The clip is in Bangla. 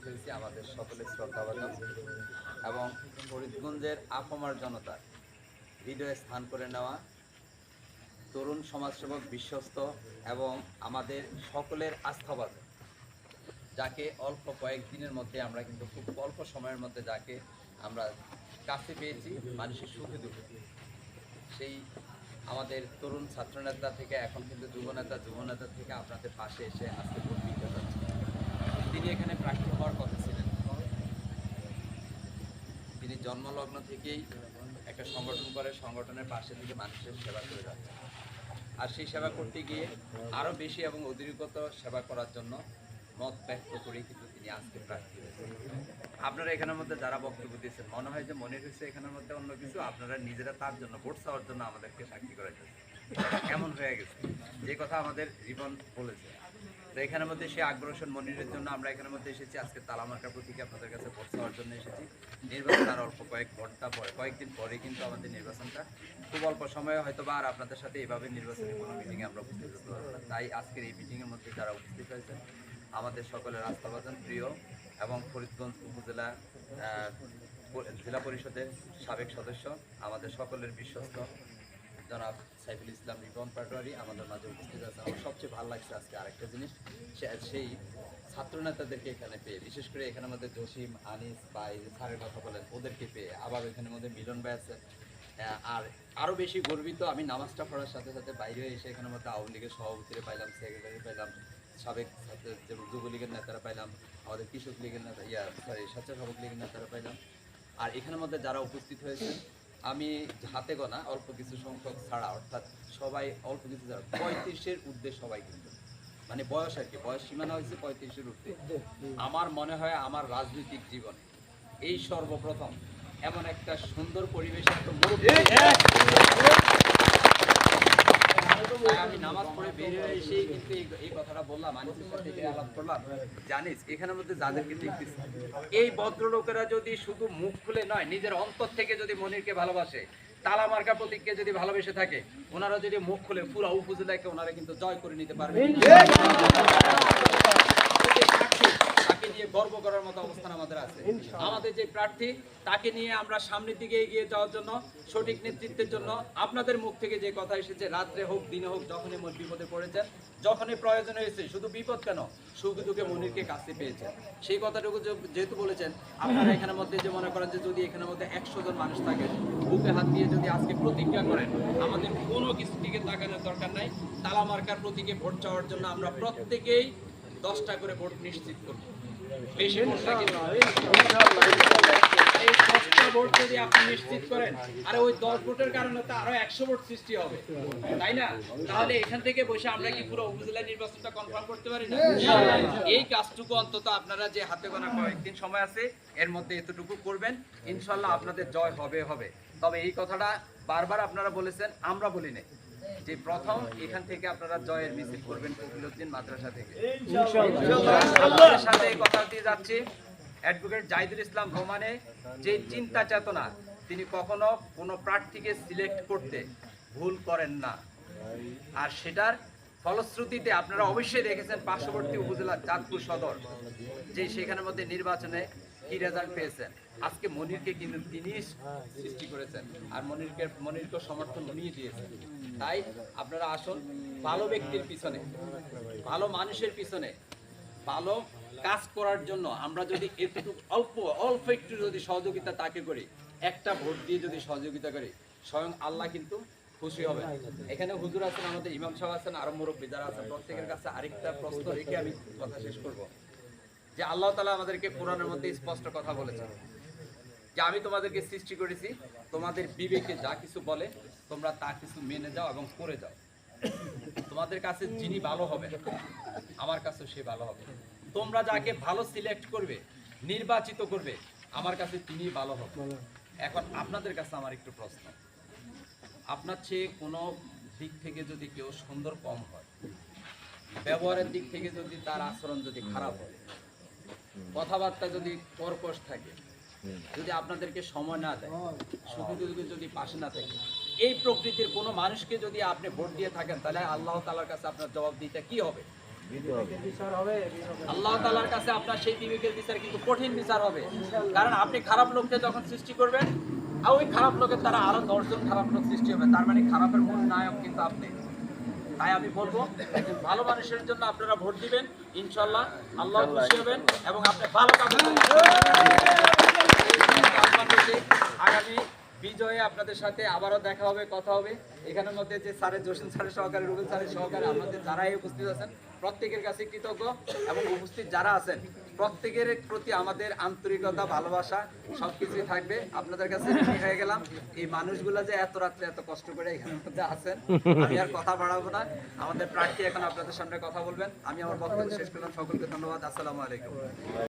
ফেলছি আমাদের সকলের শ্রদ্ধাভাজন এবং ফরিদগঞ্জের আপামর জনতার হৃদয়ে স্থান করে নেওয়া তরুণ সমাজসেবক বিশ্বস্ত এবং আমাদের সকলের আস্থাভাজন, যাকে অল্প কয়েকদিনের মধ্যে আমরা কিন্তু খুব অল্প সময়ের মধ্যে যাকে আমরা কাছে পেয়েছি মানুষের সুখে দুঃখে, সেই আমাদের তরুণ ছাত্রনেতা থেকে এখন কিন্তু যুবনেতা থেকে আপনাদের পাশে এসে আজকে ভোট দিতে যাচ্ছে। তিনি এখানে প্রার্থী হওয়ার কথা ছিলেন। তিনি জন্মলগ্ন থেকেই একটা সংগঠন করে, সংগঠনের পাশে থেকে মানুষের সেবা করে যাচ্ছে। আর সেই সেবা করতে গিয়ে আরও বেশি এবং অতিরিক্ত সেবা করার জন্য মত ব্যক্ত করে কিন্তু তিনি আজকে প্রার্থী হয়েছেন। আপনারা এখানের মধ্যে যারা বক্তব্য দিয়েছেন, মনে হয় যে মনে হয়েছে এখানের মধ্যে অন্য কিছু, আপনারা নিজেরা তার জন্য ভোট চাওয়ার জন্য আমাদেরকে সাক্ষী করাইতেছে। এমন হয়ে গেছে যে কথা আমাদের রিবন বলেছে। তো এখানের মধ্যে সে আগ্রসন মনিরের জন্য আমরা এখানের মধ্যে এসেছি। আজকে তালামার্কা প্রতীকে আপনাদের কাছে ভোট চাওয়ার জন্য এসেছি। নির্বাচন আর অল্প কয়েকদিন পরে কিন্তু আমাদের নির্বাচনটা, খুব অল্প সময়ে হয়তো বা আর আপনাদের সাথে এইভাবে নির্বাচনী কোনো মিটিংয়ে আমরা উপস্থিত হতে পারবো না। তাই আজকের এই মিটিংয়ের মধ্যে যারা উপস্থিত হয়েছেন আমাদের সকলের আস্থাভাজন প্রিয় এবং ফরিদগঞ্জ উপজেলা জেলা পরিষদের সাবেক সদস্য, আমাদের সকলের বিশ্বস্ত জনাব সাইফুল ইসলাম রিপন পাটোয়ারি আমাদের মাঝে উপস্থিত আছে। আমার সবচেয়ে ভালো লাগছে আজকে আরেকটা জিনিস, সেই ছাত্রনেতাদেরকে এখানে পেয়ে, বিশেষ করে এখানের মধ্যে জসিম, আনিস বা এই যে স্যারের কথা বলেন ওদেরকে পেয়ে, আবার এখানের মধ্যে মিলন ভাই আছে। আর আরও বেশি গর্বিত আমি নামাজটা পড়ার সাথে সাথে বাইরে এসে এখানের মধ্যে আওয়ামী লীগের সভাপতিরা পাইলাম, সেক্রেটারি পাইলাম, সাবেক যুবলীগের নেতারা পাইলাম, আমাদের কৃষক লীগের নেতা স্বেচ্ছাসেবক লীগের নেতারা পাইলাম। আর এখানের মধ্যে যারা উপস্থিত হয়েছে আমি হাতে গোনা অল্প কিছু সংখ্যক ছাড়া, অর্থাৎ সবাই অল্প কিছু ছাড়া 35-এর ঊর্ধ্বে সবাই কিন্তু, মানে বয়স আর কি, বয়স সীমানা হয়েছে 35-এর ঊর্ধ্বে। আমার মনে হয় আমার রাজনৈতিক জীবনে এই সর্বপ্রথম এমন একটা সুন্দর পরিবেশে আমি নামাজ পড়ে বেরিয়ে এসেই কিন্তু এই কথাটা বললাম, মানুষের সাথে আলাপ করলাম। জানিস এখানের মধ্যে যাদেরকে দেখতেছি এই ভদ্রলোকেরা যদি শুধু মুখ খুলে নয়, নিজের অন্তর থেকে যদি মনিরকে ভালোবাসে, তালামার্কা প্রতীককে যদি ভালোবেসে থাকে, ওনারা যদি মুখ খুলে পুরো উপজেলাকে ওনারা কিন্তু জয় করে নিতে পারবে। তাকে নিয়ে গর্ব করার মতো অবস্থান আমাদের আছে। আমাদের যে প্রার্থী তাকে নিয়ে আমরা সামনের দিকে এগিয়ে যাওয়ার জন্য, সঠিক নেতৃত্বের জন্য আপনাদের মুখ থেকে যে কথা এসেছে, রাত্রে হোক দিনে হোক, যখনই বিপদে পড়েছেন, যখনই প্রয়োজন হয়েছে, শুধু বিপদ কেন সুখে দুঃখে মনিরকে কাছে পেয়েছেন, সেই কথাটুকু যেহেতু বলেছেন, আপনারা এখানের মধ্যে যে মনে করেন যে যদি এখানের মধ্যে 100 জন মানুষ থাকে, বুকে হাত দিয়ে যদি আজকে প্রতিজ্ঞা করেন, আমাদের কোনো কিছু দিকে তাকানোর দরকার নাই, তালামার্কার প্রতীকে ভোট চাওয়ার জন্য আমরা প্রত্যেকেই 10টা করে ভোট নিশ্চিত করব। বেশি ভোট লাগে এই 10টা ভোট যদি আপনি নিশ্চিত করেন, আর ওই 10 ভোটের কারণে তো আরো 100 ভোট সৃষ্টি হবে, তাই না? তাহলে এখান থেকে বসে আমরা কি পুরো উপজেলা নির্বাচনটা কনফার্ম করতে পারি না? এই কাজটুকু অন্তত আপনারা যে হাতে গোনা কয়েকদিন সময় আছে এর মধ্যে এতটুকু করবেন, ইনশাল্লাহ আপনাদের জয় হবে। তবে এই কথাটা বারবার আপনারা বলেছেন, আমরা বলি নাই যে প্রথম এখান থেকে আপনারা জয়ের মিছিল করবেন কপিলউদ্দিন মাদ্রাসা থেকে। আপনাদের সাথে এই কথা দিয়ে যাচ্ছি, অ্যাডভোকেট জাহিদুল ইসলাম রোমানে যে চিন্তা চেতনা, তিনি কখনো কোনো প্রার্থীকে সিলেক্ট করতে ভুল করেন না। আর সেটার ফলশ্রুতিতে আপনারা অবশ্যই দেখেছেন পার্শ্ববর্তী উপজেলা চাঁদপুর সদর যে সেখানের মধ্যে নির্বাচনে কি রেজাল্ট পেয়েছেন। আজকে মনিরকে কিন্তু তিনি সৃষ্টি করেছেন, আর মনিরকে সমর্থন উনিই দিয়েছেন। তাই আপনারা আসুন, ভালো ব্যক্তির পিছনে, ভালো মানুষের পিছনে, ভালো কাজ করার জন্য আমরা যদি এতটুকু অল্প একটু যদি সহযোগিতা তাকে করি, একটা ভোট দিয়ে যদি সহযোগিতা করি, স্বয়ং আল্লাহ কিন্তু খুশি হবে। এখানে হুজুর আছেন, আমাদের ইমাম সাহেব আছেন, আরো মুরব্বী যারা আছেন, প্রত্যেকের কাছে আরেকটা প্রশ্ন রেখে আমি কথা শেষ করব যে আল্লাহ তাআলা আমাদেরকে কোরআনের মধ্যে স্পষ্ট কথা বলেছেন যে আমি তোমাদেরকে সৃষ্টি করেছি, তোমাদের বিবেকে যা কিছু বলে তোমরা তা কিছু মেনে যাও এবং করে যাও। তোমাদের কাছে যিনি ভালো হবে আমার কাছেও সে ভালো হবে। তোমরা যাকে ভালো সিলেক্ট করবে, নির্বাচিত করবে, আমার কাছে তিনি ভালো হবে। এখন আপনাদের কাছে আমার একটু প্রশ্ন, আপনার চেয়ে কোনো দিক থেকে যদি কেউ সুন্দর কম হয়, ব্যবহারের দিক থেকে যদি তার আচরণ যদি খারাপ হয়, কথাবার্তা যদি কর্কশ থাকে, যদি আপনাদেরকে সময় না দেয়, সুখে যদি পাশে না থাকে, এই প্রকৃতির কোনো মানুষকে যদি আপনি ভোট দিয়ে থাকেন, তাহলে আল্লাহ তাআলার কাছে আপনার জবাব দিতে কি হবে? আল্লাহ তাআলার কাছে আপনার সেই বিবেকের বিচার কিন্তু কঠিন বিচার হবে। কারণ আপনি খারাপ লোককে যখন সৃষ্টি করবেন, আর ওই খারাপ লোকের দ্বারা আরো 10 জন খারাপ লোক সৃষ্টি হবে, তার মানে খারাপের মূল নায়ক কিন্তু আপনি। তাই আমি বলবো একজন ভালো মানুষের জন্য আপনারা ভোট দিবেন, ইনশাআল্লাহ আল্লাহ খুশি হবেন এবং আপনি ভালো কাজ করবেন। আগামী বিজয়ে আপনাদের সাথে আবারও দেখা হবে, কথা হবে। এখানের মধ্যে যে স্যারের জসিম স্যারের সহকারে, রুবেল স্যারের সহকারে, আমাদের যারাই উপস্থিত আছেন প্রত্যেকের কাছে কৃতজ্ঞ এবং উপস্থিত যারা আছেন প্রত্যেকের প্রতি আমাদের আন্তরিকতা, ভালোবাসা সবকিছুই থাকবে। আপনাদের কাছে ঋণী হয়ে গেলাম। এই মানুষগুলো যে এত রাত্রে এত কষ্ট করে এখানের মধ্যে আছেন, আমি আর কথা বাড়াবো না। আমাদের প্রার্থী এখন আপনাদের সামনে কথা বলবেন। আমি আমার বক্তব্য শেষ করলাম। সকলকে ধন্যবাদ। আসসালামু আলাইকুম।